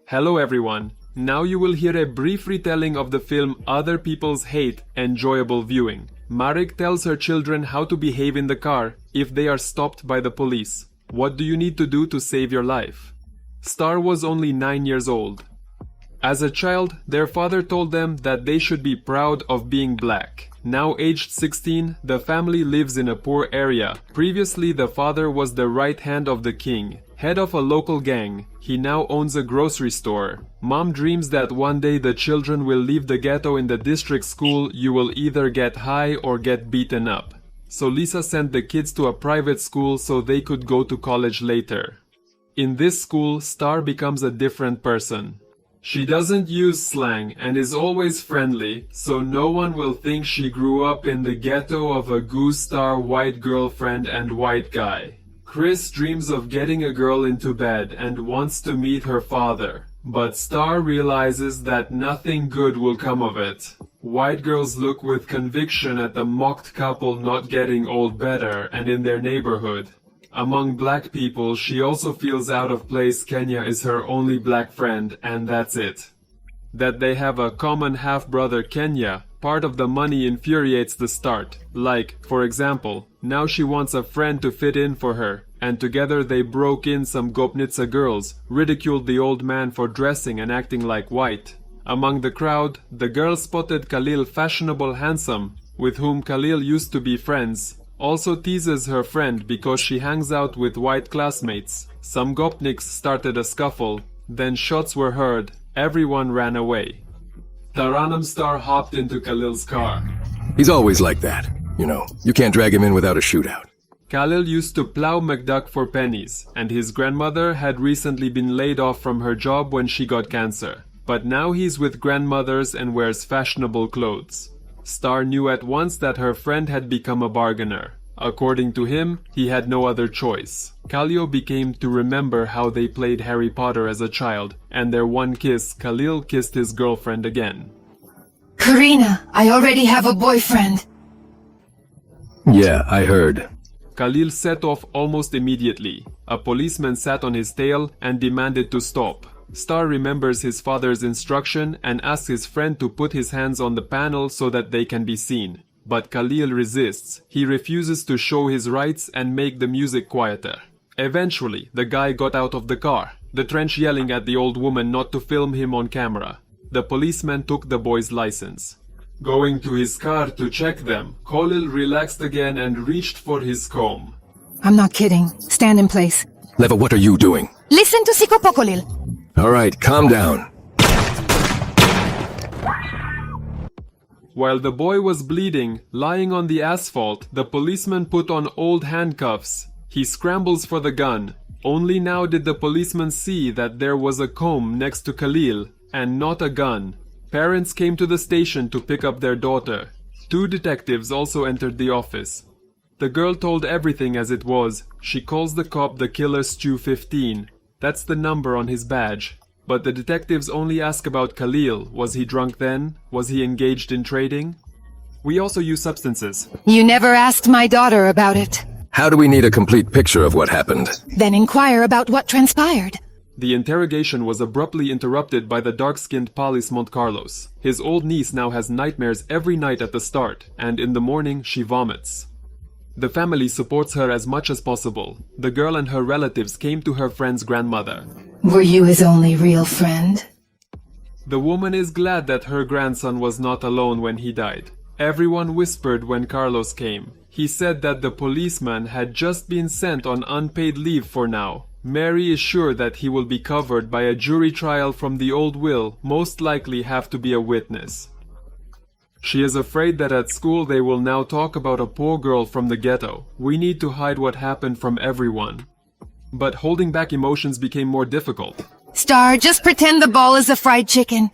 Hello everyone. Now you will hear a brief retelling of the film Other People's Hate, enjoyable viewing. Marek tells her children how to behave in the car if they are stopped by the police. What do you need to do to save your life? Star was only 9 years old. As a child, their father told them that they should be proud of being black. Now aged 16, the family lives in a poor area. Previously, the father was the right hand of the king, head of a local gang. He now owns a grocery store. Mom dreams that one day the children will leave the ghetto in the district school. You will either get high or get beaten up. So Lisa sent the kids to a private school so they could go to college later. In this school, Star becomes a different person. She doesn't use slang and is always friendly, so no one will think she grew up in the ghetto of a goose star white girlfriend and white guy. Chris dreams of getting a girl into bed and wants to meet her father, but Star realizes that nothing good will come of it. White girls look with conviction at the mocked couple not getting old better and in their neighborhood. Among black people, she also feels out of place. Kenya is her only black friend, and that's it. That they have a common half-brother Kenya, part of the money infuriates the start. Like, for example, now she wants a friend to fit in for her, and together they broke in some Gopnitsa girls, ridiculed the old man for dressing and acting like white. Among the crowd, the girl spotted Khalil, fashionable handsome, with whom Khalil used to be friends. Also teases her friend because she hangs out with white classmates. Some Gopniks started a scuffle, then shots were heard. Everyone ran away. Taranam Star hopped into Khalil's car. He's always like that. You can't drag him in without a shootout. Khalil used to plow McDuck for pennies, and his grandmother had recently been laid off from her job when she got cancer. But now he's with grandmothers and wears fashionable clothes. Star knew at once that her friend had become a bargainer. According to him, he had no other choice. Khalil became to remember how they played Harry Potter as a child, and their one kiss, Khalil kissed his girlfriend again. Karina, I already have a boyfriend. Yeah, I heard. Khalil set off almost immediately. A policeman sat on his tail and demanded to stop. Star remembers his father's instruction and asks his friend to put his hands on the panel so that they can be seen. But Khalil resists. He refuses to show his rights and make the music quieter. Eventually, the guy got out of the car, the trench yelling at the old woman not to film him on camera. The policeman took the boy's license. Going to his car to check them, Khalil relaxed again and reached for his comb. I'm not kidding. Stand in place. Leva, what are you doing? Listen to Sikopokolil. All right, calm down. While the boy was bleeding, lying on the asphalt, the policeman put on old handcuffs. He scrambles for the gun. Only now did the policeman see that there was a comb next to Khalil, and not a gun. Parents came to the station to pick up their daughter. 2 detectives also entered the office. The girl told everything as it was. She calls the cop the killer Stu 15. That's the number on his badge. But the detectives only ask about Khalil. Was he drunk then? Was he engaged in trading? We also use substances. You never asked my daughter about it. How do we need a complete picture of what happened? Then inquire about what transpired. The interrogation was abruptly interrupted by the dark-skinned Palis Montcarlos. His old niece now has nightmares every night at the start, and in the morning she vomits. The family supports her as much as possible. The girl and her relatives came to her friend's grandmother. Were you his only real friend? The woman is glad that her grandson was not alone when he died. Everyone whispered when Carlos came. He said that the policeman had just been sent on unpaid leave for now. Mary is sure that he will be covered by a jury trial from the old will, most likely have to be a witness. She is afraid that at school they will now talk about a poor girl from the ghetto. We need to hide what happened from everyone. But holding back emotions became more difficult. Star, just pretend the ball is a fried chicken.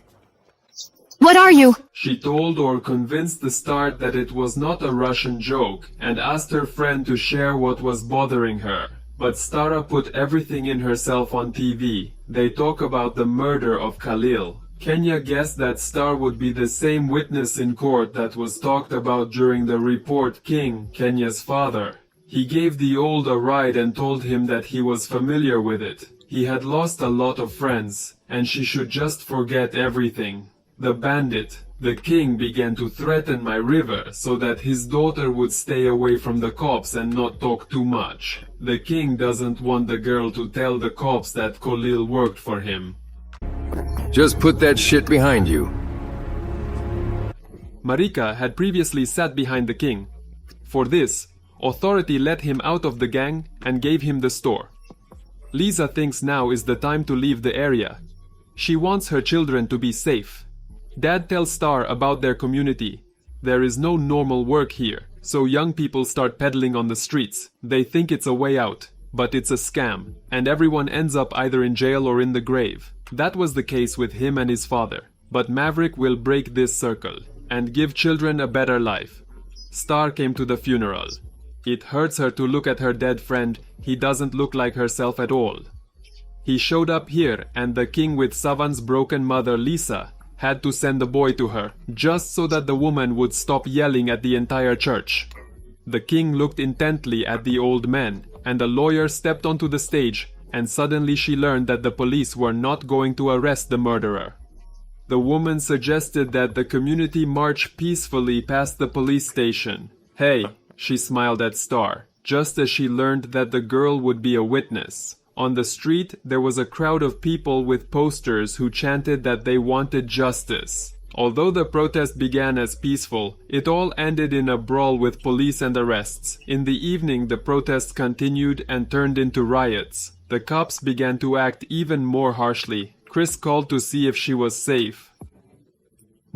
What are you? She told or convinced the start that it was not a Russian joke and asked her friend to share what was bothering her. But Stara put everything in herself on TV. They talk about the murder of Khalil. Kenya guessed that Star would be the same witness in court that was talked about during the report. King, Kenya's father. He gave the old a ride and told him that he was familiar with it. He had lost a lot of friends, and she should just forget everything. The bandit, the king, began to threaten my river so that his daughter would stay away from the cops and not talk too much. The king doesn't want the girl to tell the cops that Khalil worked for him. Just put that shit behind you. Marika had previously sat behind the king. For this, authority let him out of the gang and gave him the store. Lisa thinks now is the time to leave the area. She wants her children to be safe. Dad tells Star about their community. There is no normal work here, so young people start peddling on the streets. They think it's a way out, but it's a scam, and everyone ends up either in jail or in the grave. That was the case with him and his father, but Maverick will break this circle and give children a better life. Star came to the funeral. It hurts her to look at her dead friend. He doesn't look like herself at all. He showed up here, and the king with Savan's broken mother Lisa had to send the boy to her, just so that the woman would stop yelling at the entire church. The king looked intently at the old man, and a lawyer stepped onto the stage, and suddenly she learned that the police were not going to arrest the murderer. The woman suggested that the community march peacefully past the police station. Hey, she smiled at Star, just as she learned that the girl would be a witness. On the street, there was a crowd of people with posters who chanted that they wanted justice. Although the protest began as peaceful, it all ended in a brawl with police and arrests. In the evening, the protests continued and turned into riots. The cops began to act even more harshly. Chris called to see if she was safe.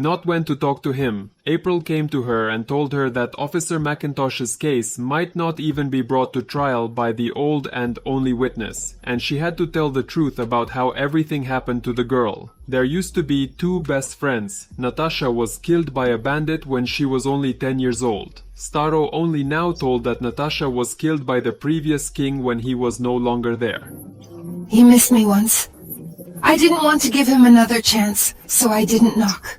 Not when to talk to him. April came to her and told her that Officer McIntosh's case might not even be brought to trial by the old and only witness, and she had to tell the truth about how everything happened to the girl. There used to be two best friends. Natasha was killed by a bandit when she was only 10 years old. Starro only now told that Natasha was killed by the previous king when he was no longer there. He missed me once. I didn't want to give him another chance, so I didn't knock.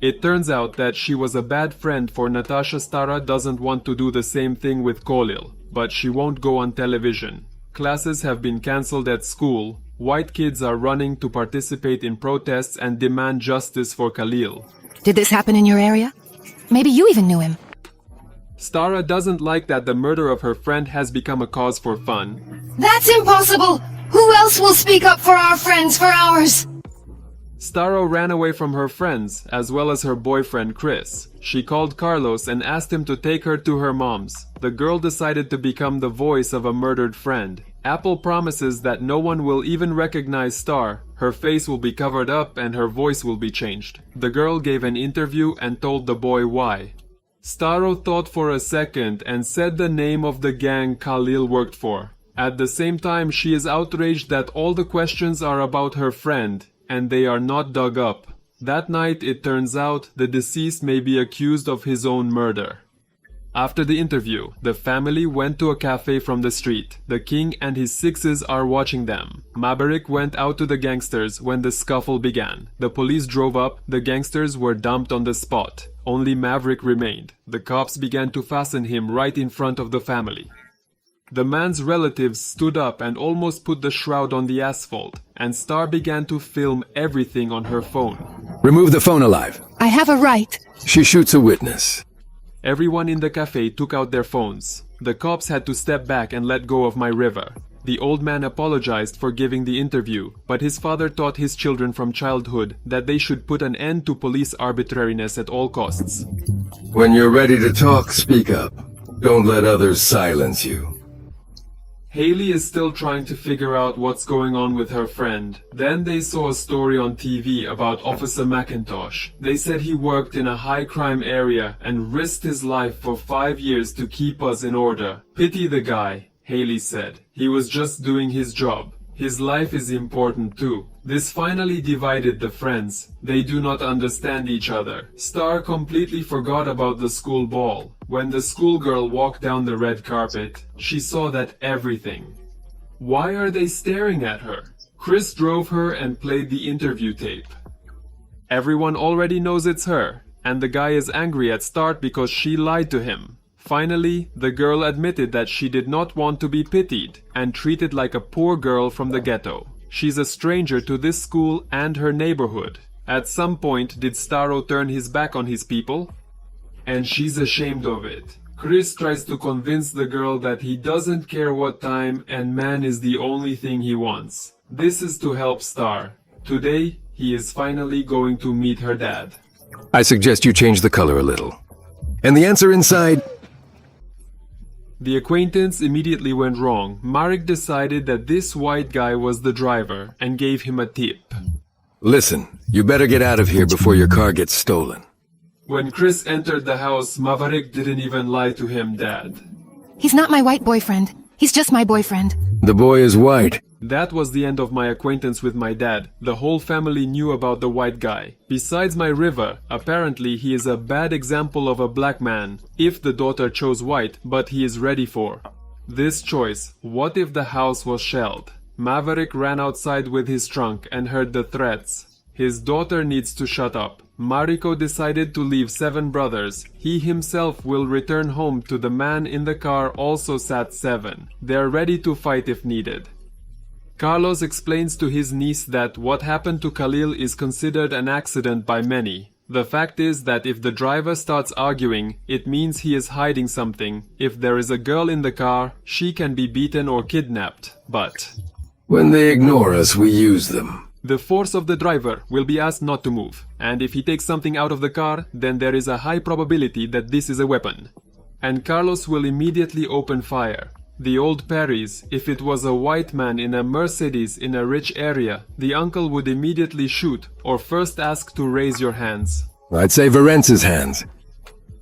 It turns out that she was a bad friend for Natasha. Stara doesn't want to do the same thing with Khalil, but she won't go on television. Classes have been cancelled at school. White kids are running to participate in protests and demand justice for Khalil. Did this happen in your area? Maybe you even knew him. Stara doesn't like that the murder of her friend has become a cause for fun. That's impossible! Who else will speak up for our friends for ours? Starro ran away from her friends, as well as her boyfriend Chris. She called Carlos and asked him to take her to her mom's. The girl decided to become the voice of a murdered friend. Apple promises that no one will even recognize Star. Her face will be covered up and her voice will be changed. The girl gave an interview and told the boy why. Starro thought for a second and said the name of the gang Khalil worked for. At the same time, she is outraged that all the questions are about her friend, and they are not dug up. That night, it turns out the deceased may be accused of his own murder. After the interview, the family went to a cafe from the street. The king and his sixes are watching them. Maverick went out to the gangsters when the scuffle began. The police drove up. The gangsters were dumped on the spot. Only Maverick remained. The cops began to fasten him right in front of the family. The man's relatives stood up and almost put the shroud on the asphalt, and Star began to film everything on her phone. Remove the phone alive. I have a right. She shoots a witness. Everyone in the cafe took out their phones. The cops had to step back and let go of my river. The old man apologized for giving the interview, but his father taught his children from childhood that they should put an end to police arbitrariness at all costs. When you're ready to talk, speak up. Don't let others silence you. Haley is still trying to figure out what's going on with her friend. Then they saw a story on TV about Officer McIntosh. They said he worked in a high-crime area and risked his life for 5 years to keep us in order. Pity the guy, Haley said. He was just doing his job. His life is important too. This finally divided the friends. They do not understand each other. Star completely forgot about the school ball. When the schoolgirl walked down the red carpet, she saw that everything. Why are they staring at her? Chris drove her and played the interview tape. Everyone already knows it's her, and the guy is angry at Star because she lied to him. Finally, the girl admitted that she did not want to be pitied and treated like a poor girl from the ghetto. She's a stranger to this school and her neighborhood. At some point, did Starro turn his back on his people? And she's ashamed of it. Chris tries to convince the girl that he doesn't care what time and man is the only thing he wants. This is to help Star. Today, he is finally going to meet her dad. I suggest you change the color a little. And the answer inside... The acquaintance immediately went wrong. Marek decided that this white guy was the driver and gave him a tip. Listen, you better get out of here before your car gets stolen. When Chris entered the house, Maverick didn't even lie to him, Dad. He's not my white boyfriend. He's just my boyfriend. The boy is white. That was the end of my acquaintance with my dad. The whole family knew about the white guy. Besides my river, apparently he is a bad example of a black man, if the daughter chose white, but he is ready for this choice. What if the house was shelled? Maverick ran outside with his trunk and heard the threats. His daughter needs to shut up. Mariko decided to leave 7 brothers. He himself will return home to the man in the car, also sat 7. They're ready to fight if needed. Carlos explains to his niece that what happened to Khalil is considered an accident by many. The fact is that if the driver starts arguing, it means he is hiding something. If there is a girl in the car, she can be beaten or kidnapped. But when they ignore us, we use them. The force of the driver will be asked not to move, and if he takes something out of the car, then there is a high probability that this is a weapon. And Carlos will immediately open fire. The old parries, if it was a white man in a Mercedes in a rich area, the uncle would immediately shoot or first ask to raise your hands. I'd say Varence's hands.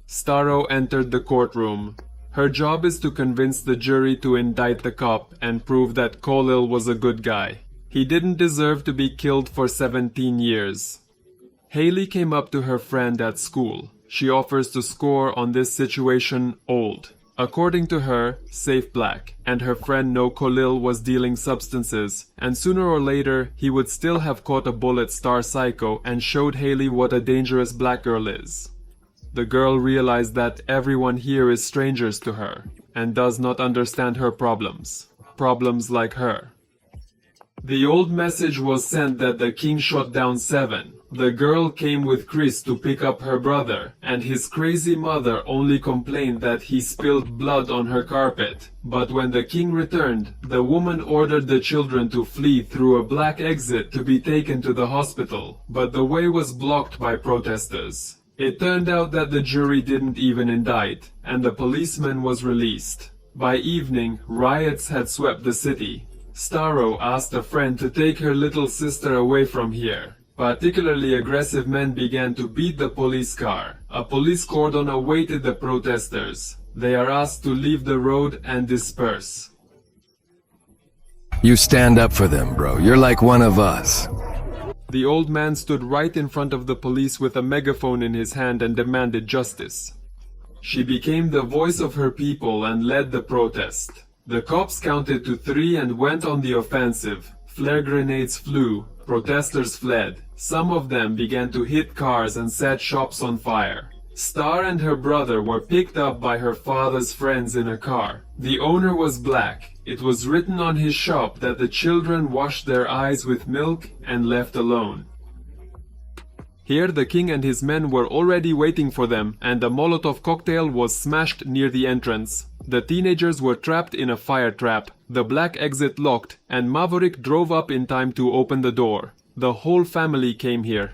Starro entered the courtroom. Her job is to convince the jury to indict the cop and prove that Khalil was a good guy. He didn't deserve to be killed for 17 years. Haley came up to her friend at school. She offers to score on this situation old. According to her, safe black, and her friend know Khalil was dealing substances, and sooner or later he would still have caught a bullet Star Psycho and showed Haley what a dangerous black girl is. The girl realized that everyone here is strangers to her, and does not understand her problems. Problems like her. The old message was sent that the king shot down 7. The girl came with Chris to pick up her brother, and his crazy mother only complained that he spilled blood on her carpet. But when the king returned, the woman ordered the children to flee through a black exit to be taken to the hospital, but the way was blocked by protesters. It turned out that the jury didn't even indict, and the policeman was released. By evening, riots had swept the city. Starro asked a friend to take her little sister away from here. Particularly aggressive men began to beat the police car. A police cordon awaited the protesters. They are asked to leave the road and disperse. You stand up for them, bro. You're like one of us. The old man stood right in front of the police with a megaphone in his hand and demanded justice. She became the voice of her people and led the protest. The cops counted to 3 and went on the offensive. Flare grenades flew. Protesters fled. Some of them began to hit cars and set shops on fire. Star and her brother were picked up by her father's friends in a car. The owner was black. It was written on his shop that the children washed their eyes with milk and left alone. Here the king and his men were already waiting for them, and a Molotov cocktail was smashed near the entrance. The teenagers were trapped in a fire trap, the black exit locked, and Maverick drove up in time to open the door. The whole family came here.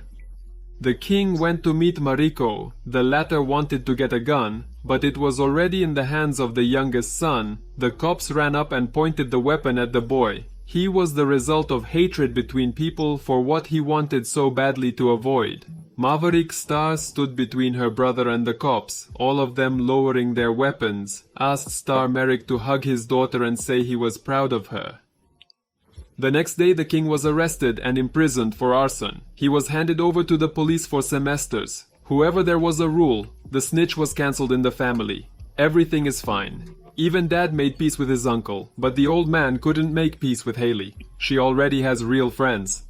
The king went to meet Mariko. The latter wanted to get a gun, but it was already in the hands of the youngest son. The cops ran up and pointed the weapon at the boy. He was the result of hatred between people for what he wanted so badly to avoid. Maverick Star stood between her brother and the cops, all of them lowering their weapons, asked Star Merrick to hug his daughter and say he was proud of her. The next day the king was arrested and imprisoned for arson. He was handed over to the police for semesters. Whoever there was a rule, the snitch was cancelled in the family. Everything is fine. Even Dad made peace with his uncle, but the old man couldn't make peace with Haley. She already has real friends.